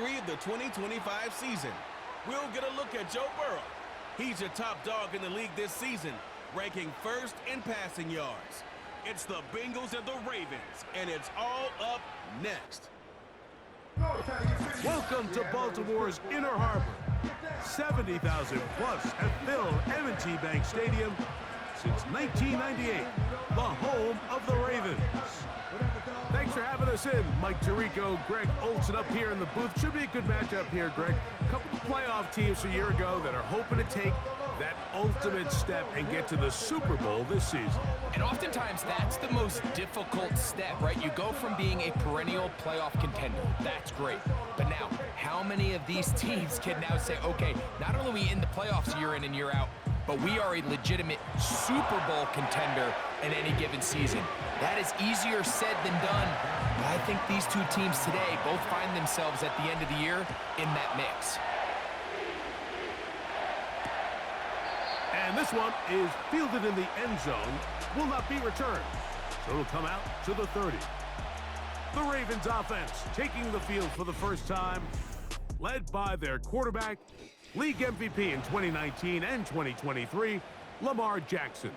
3 of the 2025 season. We'll get a look at Joe Burrow. He's your top dog in the league this season, ranking first in passing yards. It's the Bengals and the Ravens, and it's all up next. Welcome to Baltimore's Inner Harbor. 70,000 plus have filled M&T Bank Stadium since 1998, the home of the Ravens. Thanks for having us in, Mike Tirico, Greg Olson up here in the booth. Should be a good matchup here, Greg. A couple of playoff teams a year ago that are hoping to take that ultimate step and get to the Super Bowl this season. And oftentimes that's the most difficult step, right? You go from being a perennial playoff contender. That's great. But now, how many of these teams can now say, okay, not only are we in the playoffs year in and year out, but we are a legitimate Super Bowl contender in any given season? That is easier said than done. But I think these two teams today both find themselves at the end of the year in that mix. And this one is fielded in the end zone, will not be returned. So it'll come out to the 30. The Ravens offense taking the field for the first time, led by their quarterback, league MVP in 2019 and 2023, Lamar Jackson.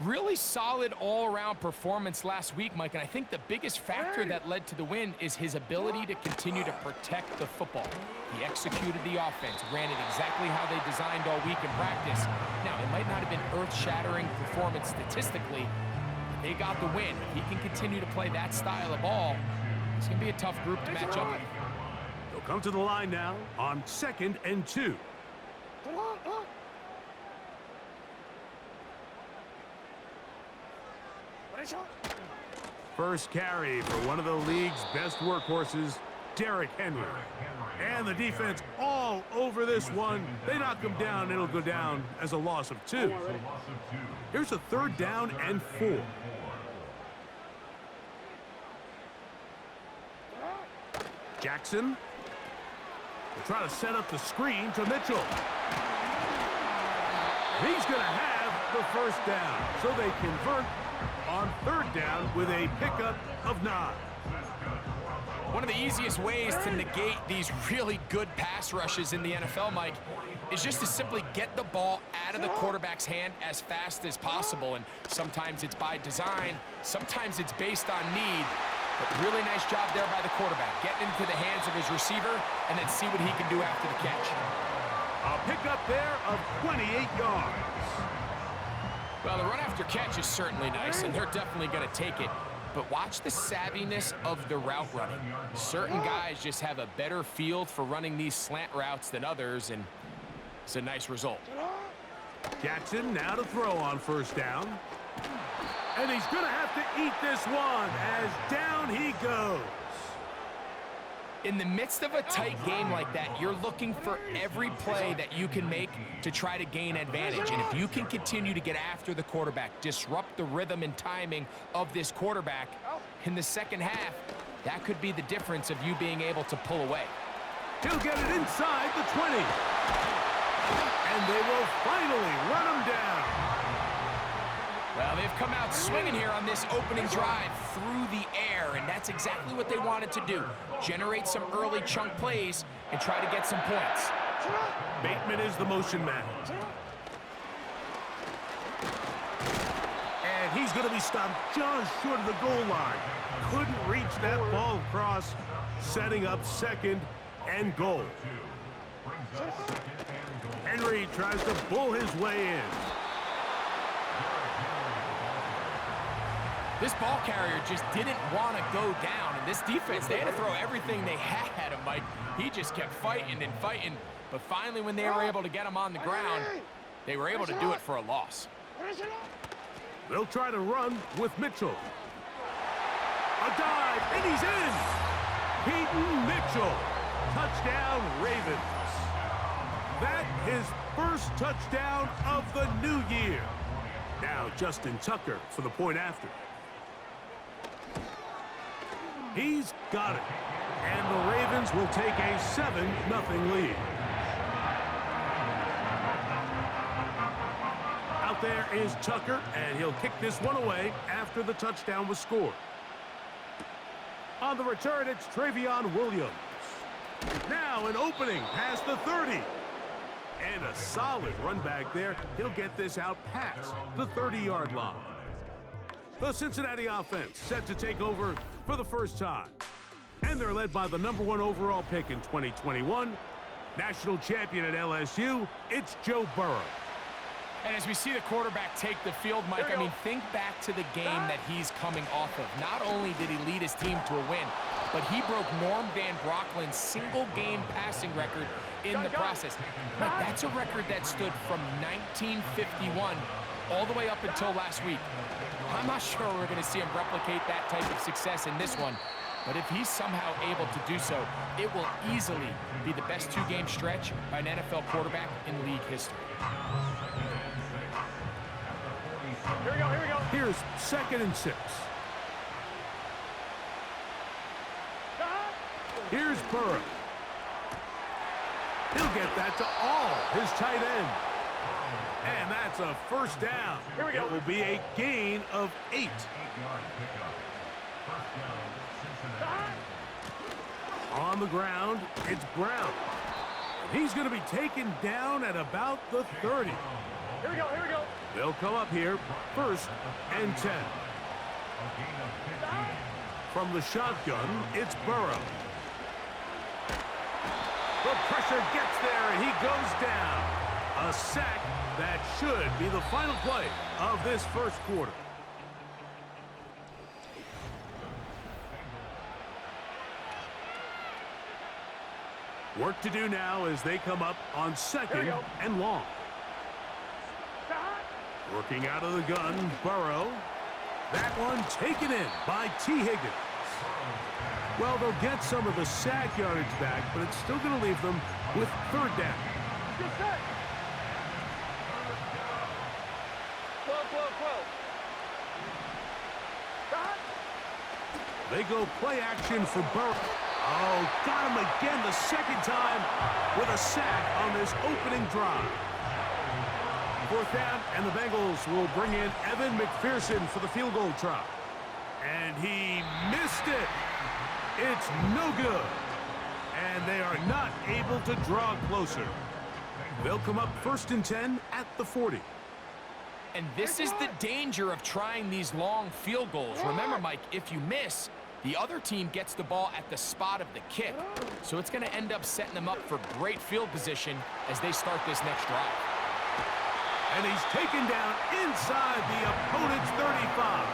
Really solid all-around performance last week, Mike, and I think the biggest factor that led to the win is his ability to continue to protect the football. He executed the offense, ran it exactly how they designed all week in practice. Now, it might not have been earth-shattering performance statistically, but they got the win. If he can continue to play that style of ball, it's going to be a tough group to match up with. They'll come to the line now on 2nd and 2. First carry for one of the league's best workhorses, Derrick Henry. And the defense all over this one. They knock him down. It'll go down as a loss of 2. Here's a 3rd down and 4. Jackson will try to set up the screen to Mitchell. He's going to have the first down. So they convert on 3rd down with a pickup of 9. One of the easiest ways to negate these really good pass rushes in the NFL, Mike, is just to simply get the ball out of the quarterback's hand as fast as possible. And sometimes it's by design, sometimes it's based on need. But really nice job there by the quarterback, getting into the hands of his receiver and then see what he can do after the catch. A pickup there of 28 yards. Well, the run after catch is certainly nice, and they're definitely going to take it. But watch the savviness of the route running. Certain guys just have a better feel for running these slant routes than others, and it's a nice result. Jackson now to throw on 1st down. And he's going to have to eat this one as down he goes. In the midst of a tight game like that, you're looking for every play that you can make to try to gain advantage. And if you can continue to get after the quarterback, disrupt the rhythm and timing of this quarterback in the second half, that could be the difference of you being able to pull away. He'll get it inside the 20. And they will finally run him down. Well, they've come out swinging here on this opening drive through the air, and that's exactly what they wanted to do. Generate some early chunk plays and try to get some points. Bateman is the motion man. And he's going to be stopped just short of the goal line. Couldn't reach that ball across, setting up 2nd and goal. Henry tries to bull his way in. This ball carrier just didn't want to go down, and this defense, they had to throw everything they had at him, Mike. He just kept fighting and fighting, but finally when they were able to get him on the ground, they were able to do it for a loss. They'll try to run with Mitchell. A dive, and he's in! Peyton Mitchell, touchdown Ravens. That his first touchdown of the new year. Now Justin Tucker for the point after. He's got it. And the Ravens will take a 7-0 lead. Out there is Tucker, and he'll kick this one away after the touchdown was scored. On the return, it's Travion Williams. an opening past the 30. And a solid run back there. He'll get this out past the 30-yard line. The Cincinnati offense set to take over for the first time. And they're led by the #1 overall pick in 2021, national champion at LSU, it's Joe Burrow. And as we see the quarterback take the field, Mike, I mean, think back to the game that he's coming off of. Not only did he lead his team to a win, but he broke Norm Van Brocklin's single-game passing record in the process. But that's a record that stood from 1951 all the way up until last week. I'm not sure we're going to see him replicate that type of success in this one, but if he's somehow able to do so, it will easily be the best two-game stretch by an NFL quarterback in league history. Here we go, here we go. Here's 2nd and 6. Here's Burrow. He'll get that to all his tight end. And that's a first down. Here we go. It will be a gain of 8. On the ground, it's Brown. He's going to be taken down at about the 30. Here we go, here we go. They'll come up here, 1st and 10. From the shotgun, it's Burrow. The pressure gets there, and he goes down. A sack that should be the final play of this first quarter. Work to do now as they come up on 2nd and long. Working out of the gun, Burrow. That one taken in by T. Higgins. Well, they'll get some of the sack yardage back, but it's still going to leave them with 3rd down. They go play action for Burrow. Oh, got him again the 2nd time with a sack on this opening drive. 4th down, and the Bengals will bring in Evan McPherson for the field goal try. And he missed it. It's no good. And they are not able to draw closer. They'll come up 1st and 10 at the 40. And this is the danger of trying these long field goals. Remember, Mike, if you miss, the other team gets the ball at the spot of the kick. So it's going to end up setting them up for great field position as they start this next drive. And he's taken down inside the opponent's 35.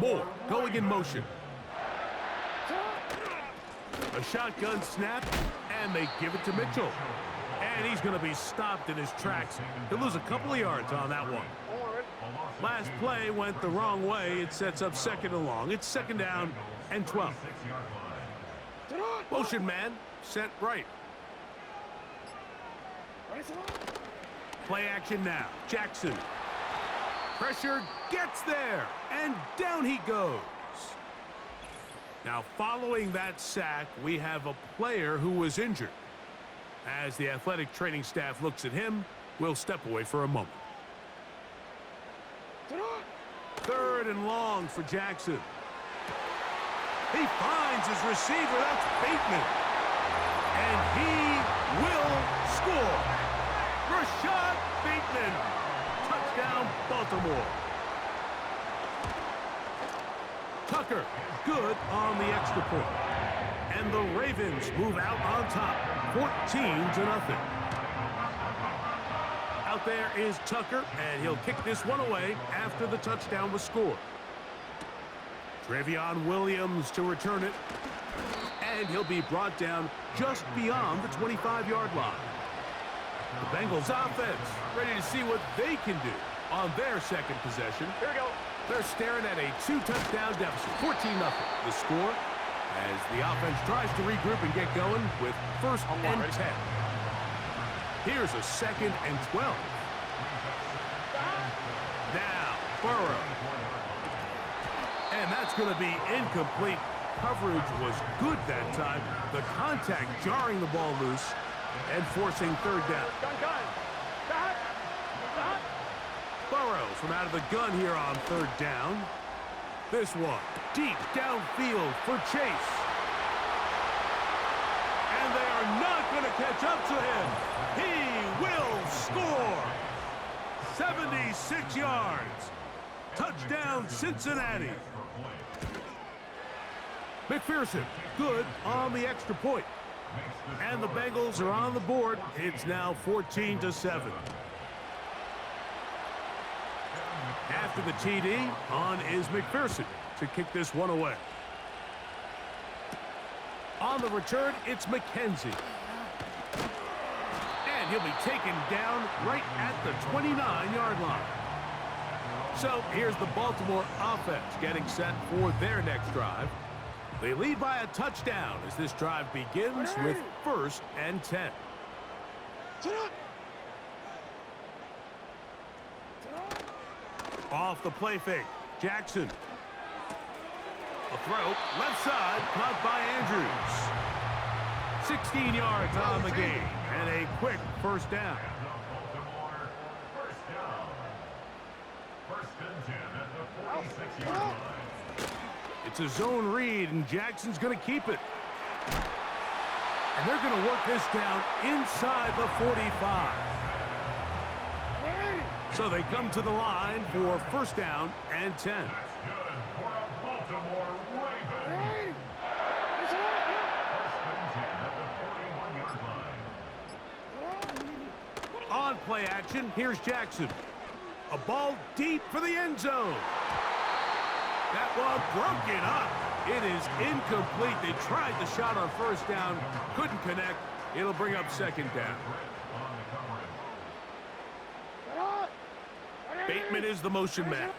Moore going in motion. A shotgun snap, and they give it to Mitchell. And he's going to be stopped in his tracks. He'll lose a couple of yards on that one. Last play went the wrong way. It sets up 2nd and long. It's 2nd down and 12. Motion man sent right. Play action now. Jackson. Pressure gets there, and down he goes. Now, following that sack, we have a player who was injured. As the athletic training staff looks at him, we'll step away for a moment. 3rd and long for Jackson. He finds his receiver. That's Bateman. And he will score. Rashad Bateman. Touchdown, Baltimore. Tucker, good on the extra point. And the Ravens move out on top, 14-0. Out there is Tucker, and he'll kick this one away after the touchdown was scored. Trevion Williams to return it, and he'll be brought down just beyond the 25-yard line. The Bengals offense ready to see what they can do on their 2nd possession. Here we go. They're staring at a 2-touchdown deficit, 14-0. The score as the offense tries to regroup and get going with 1st and 10. Here's a 2nd and 12. Now, Burrow. And that's going to be incomplete. Coverage was good that time. The contact jarring the ball loose and forcing 3rd down. Burrow from out of the gun here on 3rd down. This one deep downfield for Chase. And they are not going to catch up to him. He will score. 76 yards. Touchdown, Cincinnati. McPherson, good on the extra point. And the Bengals are on the board. It's now 14-7. After the TD, on is McPherson to kick this one away. On the return, it's McKenzie. And he'll be taken down right at the 29-yard line. So here's the Baltimore offense getting set for their next drive. They lead by a touchdown as this drive begins with 1st and 10. Off the play fake, Jackson. A throw, left side, caught by Andrews. 16 yards on the game, and a quick 1st down. It's a zone read, and Jackson's going to keep it. And they're going to work this down inside the 45. So they come to the line for 1st down and 10. On play action, here's Jackson. A ball deep for the end zone. That ball broken up. It is incomplete. They tried the shot on 1st down, couldn't connect. It'll bring up 2nd down. Bateman is the motion man.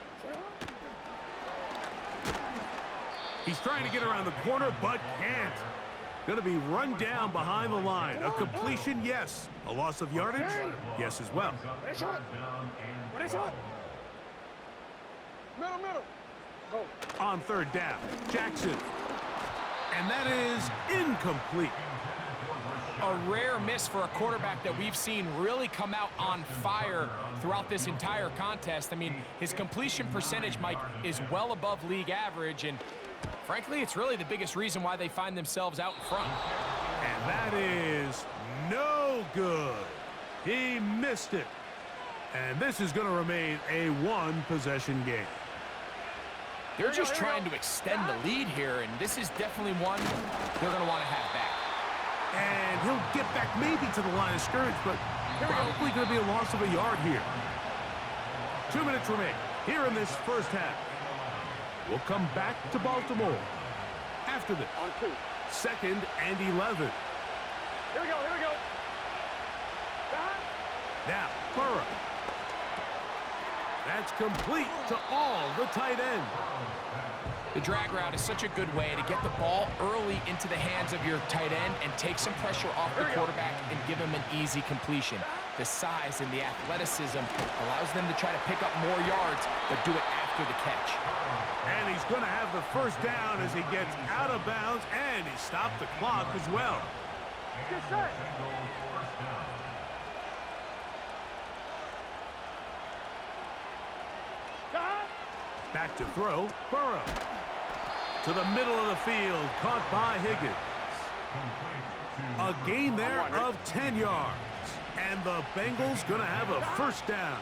He's trying to get around the corner, but can't. Going to be run down behind the line. A completion, yes. A loss of yardage, yes as well. Middle. Go. On 3rd down, Jackson. And that is incomplete. A rare miss for a quarterback that we've seen really come out on fire throughout this entire contest. I mean, his completion percentage, Mike, is well above league average, and frankly, it's really the biggest reason why they find themselves out in front. And that is no good. He missed it. And this is going to remain a 1-possession game. They're just trying to extend the lead here, and this is definitely one they're going to want to have back. And he'll get back maybe to the line of scrimmage, but probably going to be a loss of a yard here. 2 minutes remain here in this 1st half. We'll come back to Baltimore after this. On 2. 2nd and 11. Here we go. Now, Burrow. That's complete to all the tight end. The drag route is such a good way to get the ball early into the hands of your tight end and take some pressure off the quarterback and give him an easy completion. The size and the athleticism allows them to try to pick up more yards, but do it after the catch. And he's going to have the 1st down as he gets out of bounds, and he stopped the clock as well. Get set. Back to throw, Burrow. To the middle of the field, caught by Higgins. A gain there of 10 yards. And the Bengals going to have a 1st down.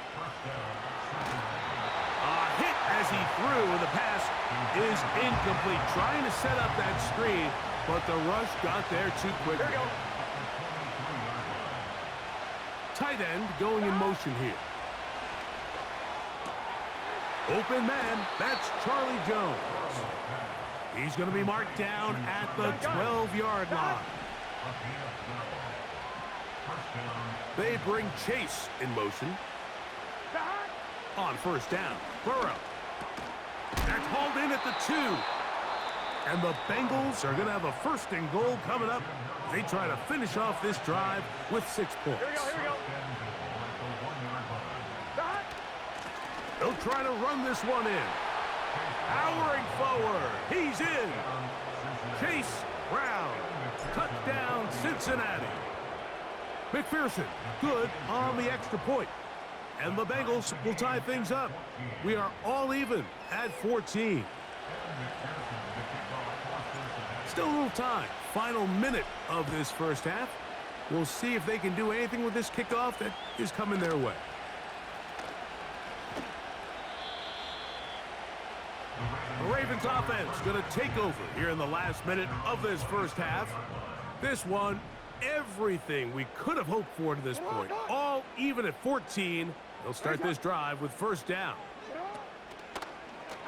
A hit as he threw, and the pass is incomplete. Trying to set up that screen, but the rush got there too quickly. Tight end going in motion here. Open man, that's Charlie Jones. He's going to be marked down at the 12-yard line. They bring Chase in motion. On 1st down, Burrow. That's hauled in at the 2. And the Bengals are going to have a 1st and goal coming up. They try to finish off this drive with 6 points. Here we go. They'll try to run this one in. Powering forward. He's in. Chase Brown. Touchdown, Cincinnati. McPherson, good on the extra point. And the Bengals will tie things up. We are all even at 14. Still a little time. Final minute of this first half. We'll see if they can do anything with this kickoff that is coming their way. The Ravens offense going to take over here in the last minute of this first half. This one, everything we could have hoped for to this point. All even at 14. They'll start this drive with first down.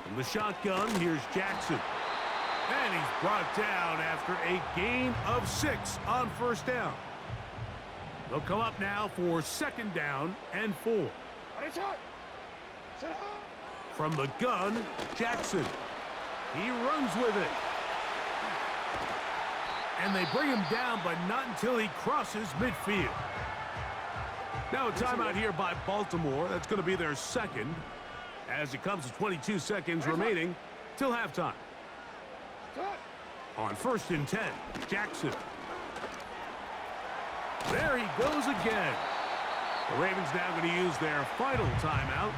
From the shotgun, here's Jackson. And he's brought down after a gain of 6 on first down. They'll come up now for second down and 4. From the gun, Jackson. He runs with it. And they bring him down, but not until he crosses midfield. Now a timeout here by Baltimore. That's going to be their second, as it comes to 22 seconds remaining till halftime. On first and 10, Jackson. There he goes again. The Ravens now going to use their final timeout,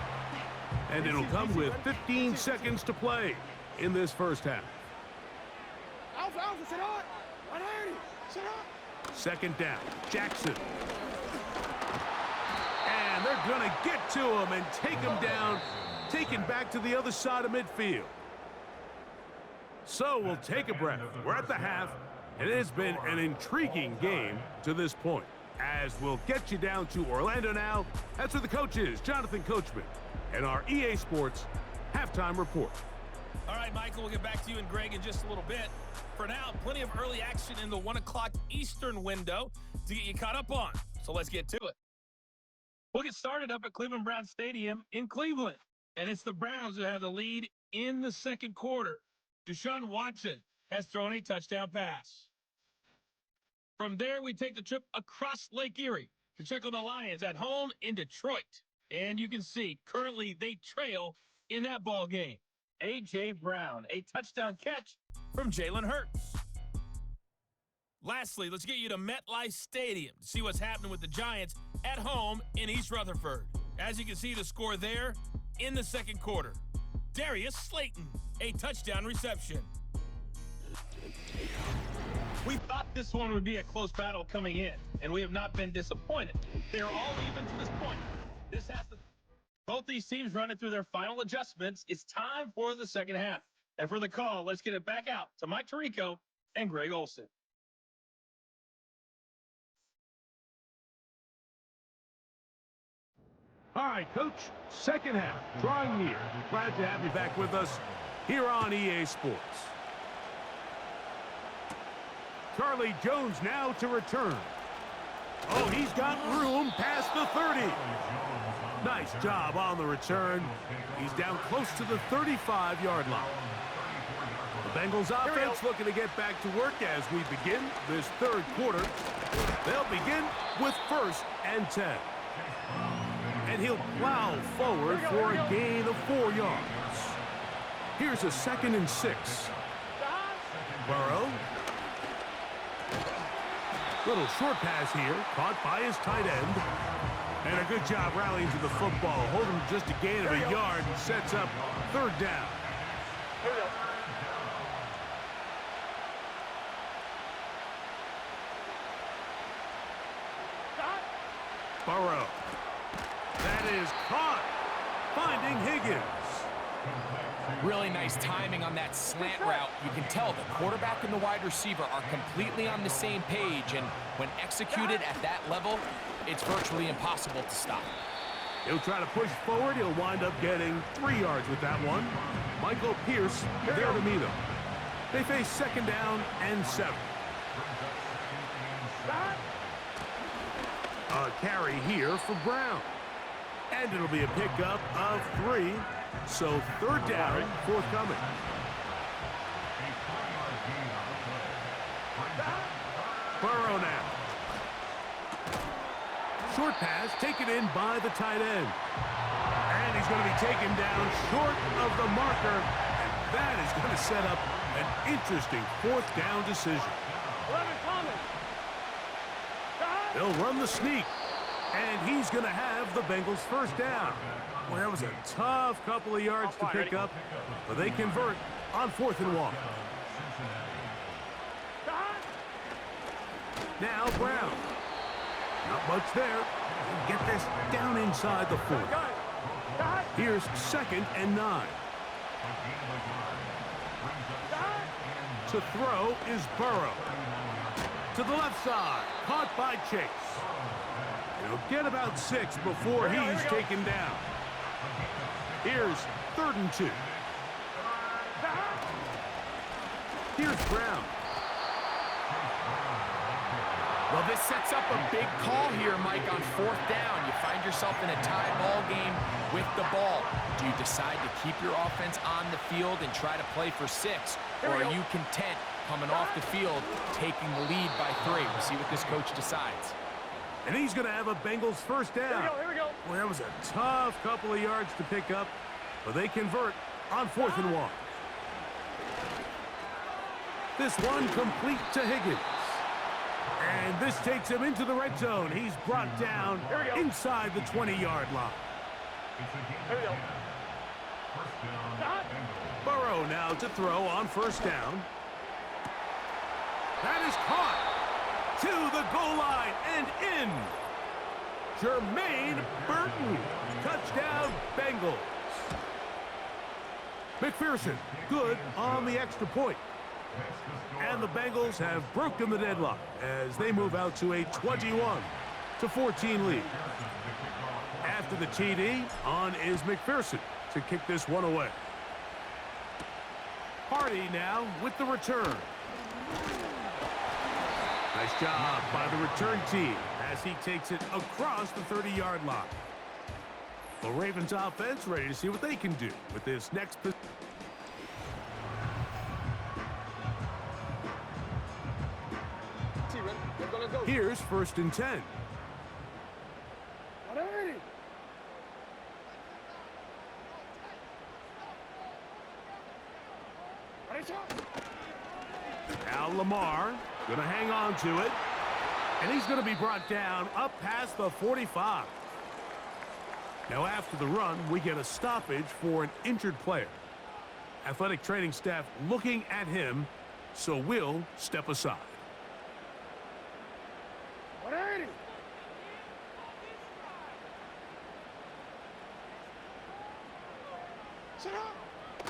and it'll come with 15 seconds to play in this first half. Second down, Jackson. And they're going to get to him and take him down, taken back to the other side of midfield. So we'll take a breath. We're at the half, and it has been an intriguing game to this point. As we'll get you down to Orlando now, that's where the coach is, Jonathan Coachman, and our EA Sports halftime report. All right, Michael, we'll get back to you and Greg in just a little bit. For now, plenty of early action in the 1 o'clock Eastern window to get you caught up on. So let's get to it. We'll get started up at Cleveland Browns Stadium in Cleveland. And it's the Browns who have the lead in the second quarter. Deshaun Watson has thrown a touchdown pass. From there, we take the trip across Lake Erie to check on the Lions at home in Detroit. And you can see, currently, they trail in that ball game. A.J. Brown, a touchdown catch from Jalen Hurts. Lastly, let's get you to MetLife Stadium to see what's happening with the Giants at home in East Rutherford. As you can see, the score there in the second quarter. Darius Slayton, a touchdown reception. We thought this one would be a close battle coming in, and we have not been disappointed. They're all even to this point. Both these teams running through their final adjustments. It's time for the second half. And for the call, let's get it back out to Mike Tirico and Greg Olson. All right, Coach, second half, drawing near. Glad to have you back with us here on EA Sports. Charlie Jones now to return. Oh, he's got room past the 30. Nice job on the return. He's down close to the 35-yard line. The Bengals offense looking to get back to work as we begin this third quarter. They'll begin with first and 10. And he'll plow forward for a gain of 4 yards. Here's a second and 6. Burrow. Little short pass here, caught by his tight end. And a good job rallying to the football. Holding just a gain of a yard and sets up third down. Burrow. That is caught. Finding Higgins. Really nice timing on that slant route. You can tell the quarterback and the wide receiver are completely on the same page, and when executed at that level, it's virtually impossible to stop. He'll try to push forward. He'll wind up getting 3 yards with that one. Michael Pierce there to meet him. They face second down and 7. A carry here for Brown. And it'll be a pickup of 3. So third down forthcoming. Burrow now. Short pass taken in by the tight end. And he's going to be taken down short of the marker. And that is going to set up an interesting fourth down decision. They'll run the sneak. And he's going to have the Bengals first down. Well, that was a tough couple of yards to pick up, but they convert on 4th and 1. Now Brown. Not much there. Get this down inside the 40. Here's 2nd and 9. To throw is Burrow. To the left side. Caught by Chase. He'll get about 6 before he's taken down. Here's 3rd and 2. Here's Brown. Well, this sets up a big call here, Mike, on 4th down. You find yourself in a tie ball game with the ball. Do you decide to keep your offense on the field and try to play for 6? Or are you content coming off the field, taking the lead by 3? We'll see what this coach decides. And he's going to have a Bengals 1st down. Here we go. Well, that was a tough couple of yards to pick up, but they convert on 4th and 1. This one complete to Higgins. And this takes him into the red zone. He's brought down inside the 20-yard line. Here we go. Burrow now to throw on 1st down. That is caught to the goal line and in. Jermaine Burton. Touchdown, Bengals. McPherson, good on the extra point. And the Bengals have broken the deadlock as they move out to a 21-14 lead. After the TD, on is McPherson to kick this one away. Hardy now with the return. Nice job by the return team as he takes it across the 30-yard line. The Ravens offense ready to see what they can do with this next position. Here's 1st and 10. Now Lamar going to hang on to it. And he's going to be brought down up past the 45. Now after the run, we get a stoppage for an injured player. Athletic training staff looking at him, so we'll step aside.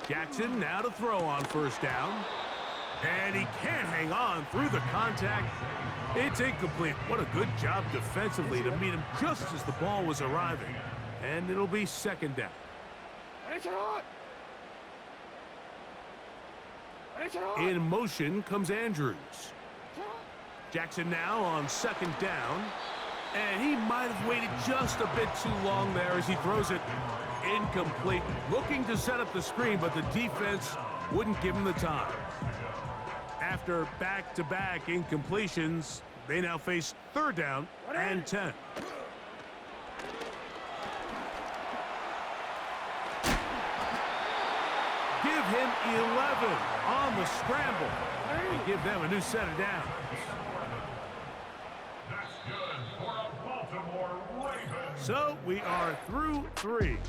Jackson now to throw on 1st down. And he can't hang on through the contact. It's incomplete. What a good job defensively to meet him just as the ball was arriving. And it'll be 2nd down. In motion comes Andrews. Jackson now on 2nd down. And he might have waited just a bit too long there as he throws it incomplete. Looking to set up the screen, but the defense wouldn't give him the time. After back-to-back incompletions, they now face 3rd down and 10. Give him 11 on the scramble. And give them a new set of downs. That's good for a Baltimore Ravens. So we are through 3.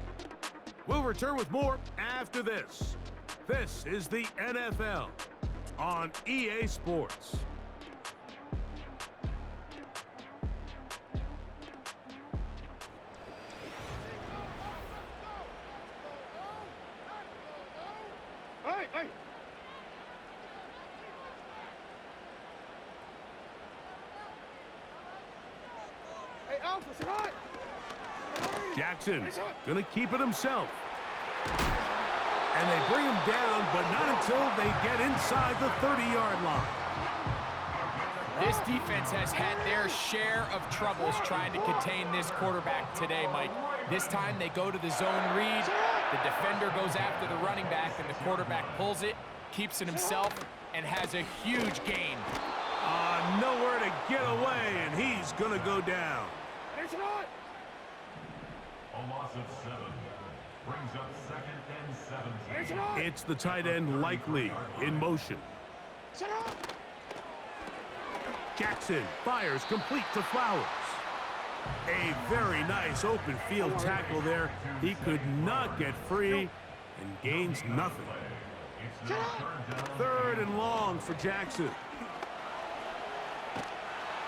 We'll return with more after this. This is the NFL on EA Sports. Jackson gonna keep it himself. And they bring him down, but not until they get inside the 30-yard line. This defense has had their share of troubles trying to contain this quarterback today, Mike. This time they go to the zone read. The defender goes after the running back, and the quarterback pulls it, keeps it himself, and has a huge gain. Nowhere to get away, and he's going to go down. A loss of 7 brings up 2nd and 17. It's the tight end Likely in motion. Jackson fires complete to Flowers. A very nice open field tackle there. He could not get free and gains nothing. It's now third down. Third and long for Jackson.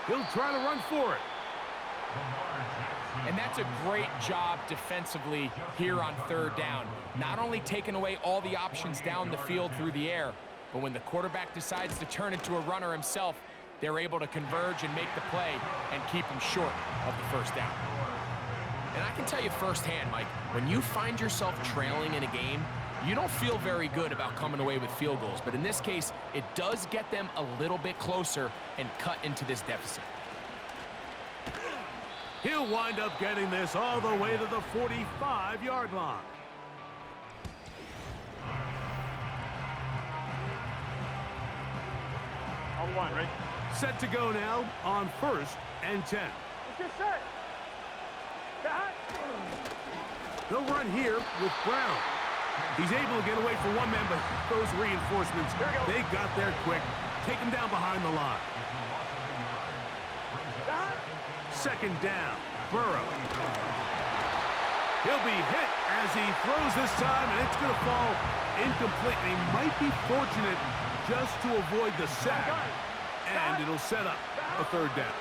He'll try to run for it. And that's a great job defensively here on third down. Not only taking away all the options down the field through the air, but when the quarterback decides to turn into a runner himself, they're able to converge and make the play and keep him short of the first down. And I can tell you firsthand, Mike, when you find yourself trailing in a game, you don't feel very good about coming away with field goals. But in this case, it does get them a little bit closer and cut into this deficit. He'll wind up getting this all the way to the 45-yard line. On one, right? Set to go now on 1st and 10. Let's get set. They'll run here with Brown. He's able to get away from one man, but those reinforcements, they got there quick. Take him down behind the line. Second down, Burrow. He'll be hit as he throws this time, and it's going to fall incomplete. He might be fortunate just to avoid the sack, and it'll set up a third down.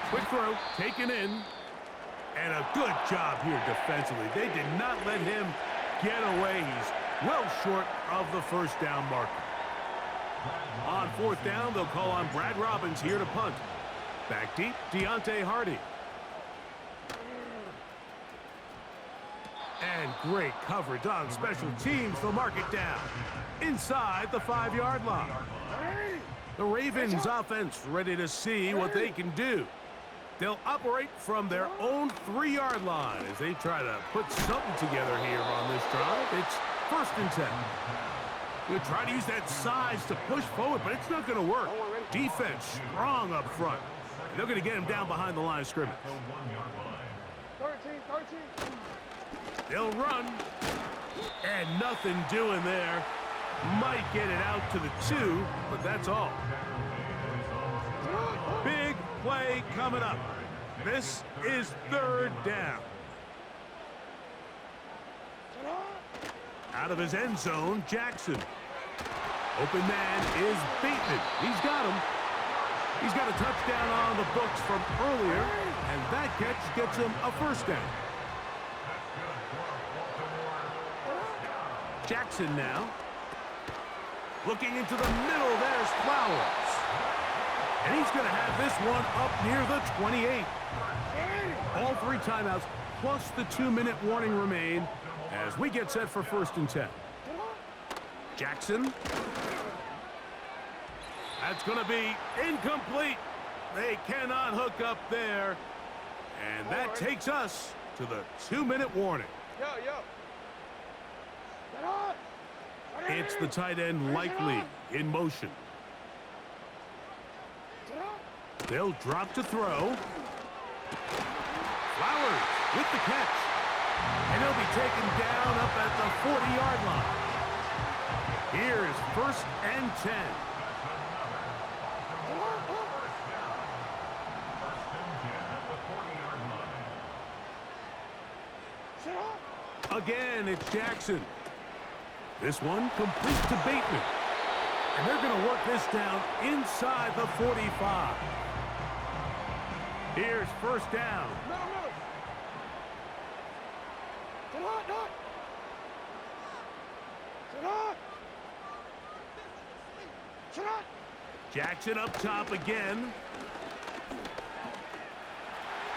Quick throw, taken in, and a good job here defensively. They did not let him get away. He's well short of the first down marker. On 4th down, they'll call on Brad Robbins here to punt. Back deep, Deontay Hardy. And great coverage on special teams. They'll mark it down inside the 5-yard line. The Ravens offense ready to see what they can do. They'll operate from their own 3-yard line as they try to put something together here on this drive. It's 1st and 10. They'll try to use that size to push forward, but it's not going to work. Defense strong up front. They're going to get him down behind the line of scrimmage. 13. They'll run, and nothing doing there. Might get it out to the 2, but that's all. Big play coming up. This is 3rd down. Out of his end zone, Jackson. Open man is Bateman. He's got him. He's got a touchdown on the books from earlier, and that catch gets him a 1st down. Jackson now. Looking into the middle, there's Flowers. And he's going to have this one up near the 28. All 3 timeouts, plus the 2-minute warning remain as we get set for 1st and 10. Jackson. That's going to be incomplete. They cannot hook up there. And that takes us to the 2-minute warning. It's the tight end Likely in motion. They'll drop to throw. Flowers with the catch. And he'll be taken down up at the 40-yard line. Here's 1st and 10. Again, it's Jackson. This one complete to Bateman. And they're going to work this down inside the 45. Here's 1st down. Jackson up top again.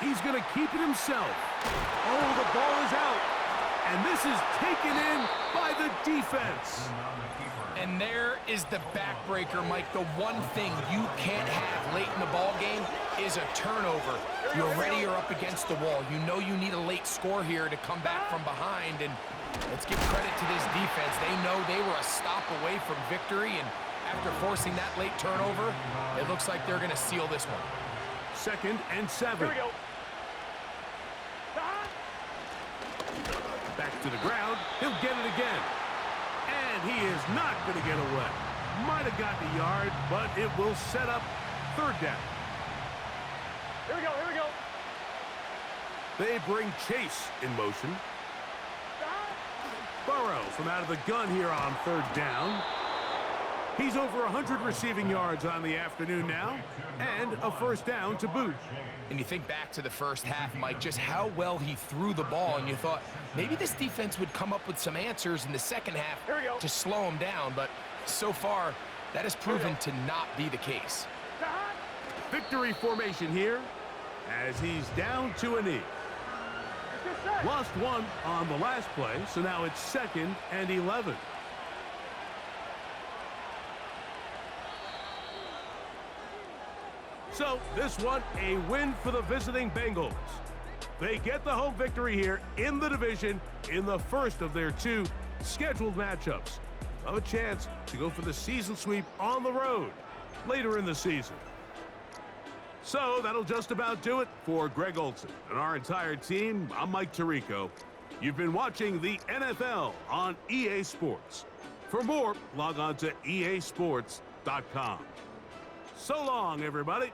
He's going to keep it himself. Oh, the ball is out. And this is taken in by the defense. And there is the backbreaker, Mike. The one thing you can't have late in the ball game is a turnover. You already are up against the wall. You know you need a late score here to come back from behind. And let's give credit to this defense. They know they were a stop away from victory. And after forcing that late turnover, it looks like they're going to seal this one. 2nd and 7. Here we go. Back to the ground. He'll get it again. And he is not going to get away. Might have gotten a yard, but it will set up 3rd down. Here we go. They bring Chase in motion. Burrow from out of the gun here on third down. He's over 100 receiving yards on the afternoon now, and a first down to boot. And you think back to the first half, Mike, just how well he threw the ball, and you thought maybe this defense would come up with some answers in the second half to slow him down, but so far that has proven to not be the case. Victory formation here as he's down to a knee. Lost one on the last play, so now it's 2nd and 11. So this one, a win for the visiting Bengals. They get the home victory here in the division in the first of their 2 scheduled matchups. Have a chance to go for the season sweep on the road later in the season. So that'll just about do it for Greg Olson and our entire team. I'm Mike Tirico. You've been watching the NFL on EA Sports. For more, log on to easports.com. So long, everybody.